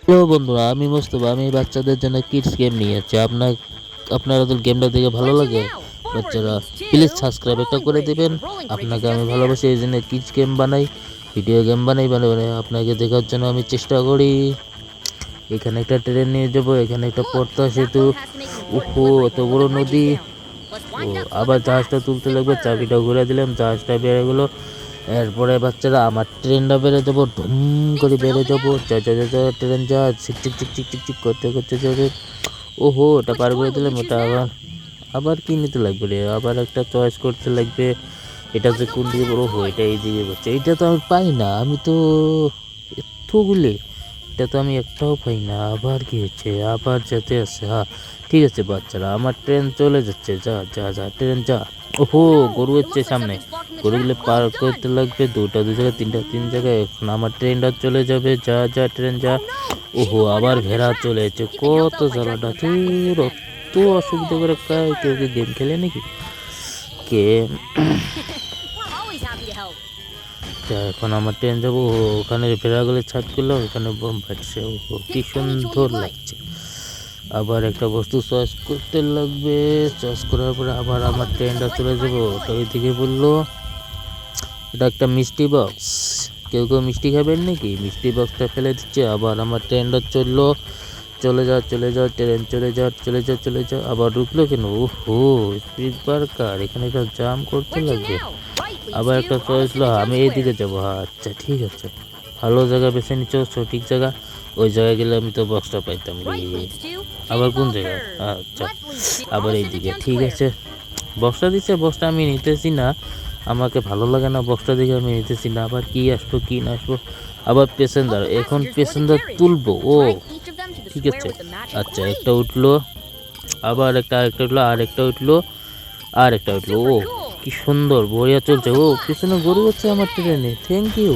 Hello বন্ধুরা, আমি মোস্তফা। আমি বাচ্চাদের জন্য কিডস গেম নিয়ে যাচ্ছি। আপনারা তো গেমটা দেখে ভালো লাগে বাচ্চারা, প্লিজ সাবস্ক্রাইব একটা করে দেবেন। আপনাকে আমি ভালোবাসি, এই জন্য কিডস গেম বানাই, ভিডিও গেম বানাই আপনাকে দেখার জন্য আমি চেষ্টা করি। এখানে একটা ট্রেন নিয়ে যাবো, এখানে একটা পদ্মা সেতু, উহু এত বড় নদী। ও আবার জাহাজটা তুলতে লাগবে, চাবিটা ঘুরে দিলাম, জাহাজটা বেড়ে গেলো। এরপরে বাচ্চারা আমার ট্রেনটা বেড়ে যাবো, ধুম করে বেড়ে যাবো, যা যা যা যা ট্রেন যা চিক চিক চিক চিক চিক চিক করতে করতে যাবে। ওহো, ওটা পার করে দিলাম। ওটা আবার আবার কি নিতে লাগবে রে, আবার একটা চয়েস করতে লাগবে। এটা যে কোন দিকে বড় হো, এটা এই দিকে করছে। এটা তো আমি পাই না, আমি তো এতগুলি, এটা তো আমি একটাও পাই না। আবার কি হচ্ছে, আবার যেতে আছে। হ্যাঁ ঠিক আছে বাচ্চারা, আমার ট্রেন চলে যাচ্ছে, যা যা যা ট্রেন যা। ওহো, গরু হচ্ছে সামনে, গরুগুলো পার করতে লাগবে, দুটা দু জায়গায়, তিনটা তিন জায়গায়। এখন আমার ট্রেনটা চলে যাবে, যা যা ট্রেন যা। ওহো, আবার ভেড়া চলে এসেছে, কত জ্বালাটা দূর, অত অসুবিধা করে কায়। কেউ কি গেম খেলে নাকি গেম? এখন আমার ট্রেন যাবো, ওখানে ভেড়াগুলো ছাদ করলো, ওখানে বোম ফাটছে। ওহো, কি সুন্দর লাগছে। আবার একটা বস্তু চয়েস করতে লাগবে, চয়েস করার পরে আবার আমার ট্রেনটা চলে যাবো। ওটা ওইদিকে বললো এটা একটা মিষ্টি বক্স, কেউ কেউ মিষ্টি খাবেন নাকি? মিষ্টি বক্সটা ফেলে দিচ্ছে। আবার আমার ট্রেনটা চললো, চলে যাও চলে যাও ট্রেন, চলে যাও চলে যাও চলে যাও। আবার রুকলো কেন? ওহো, স্পিড ব্রেকার, এখানে একটা জাম করতে লাগবে। আবার একটা চয়েস হলো, আমি এইদিকে যাবো। আচ্ছা ঠিক আছে, ভালো জায়গা বেছে নিচ্ছ, সঠিক জায়গা। ওই জায়গায় গেলে আমি তো বক্সটা পাইতাম রে। আবার কোন জায়গায়? আচ্ছা, আবার এইদিকে। ঠিক আছে, বক্সটা দিচ্ছে, বক্সটা আমি নিতেছি না, আমাকে ভালো লাগে না বক্সটা দেখে, আমি নিতেছি না। আবার কি আসবো কি না আসবো। আবার প্যাসেঞ্জার, এখন প্যাসেঞ্জার তুলবো। ও ঠিক আছে, আচ্ছা একটা উঠলো, আবার আরেকটা উঠলো, আরেকটা উঠলো, আরেকটা উঠলো। ও কি সুন্দর, বড়িয়া চলছে। ও পিছনে গরু হচ্ছে আমার ট্রেনে, থ্যাংক ইউ।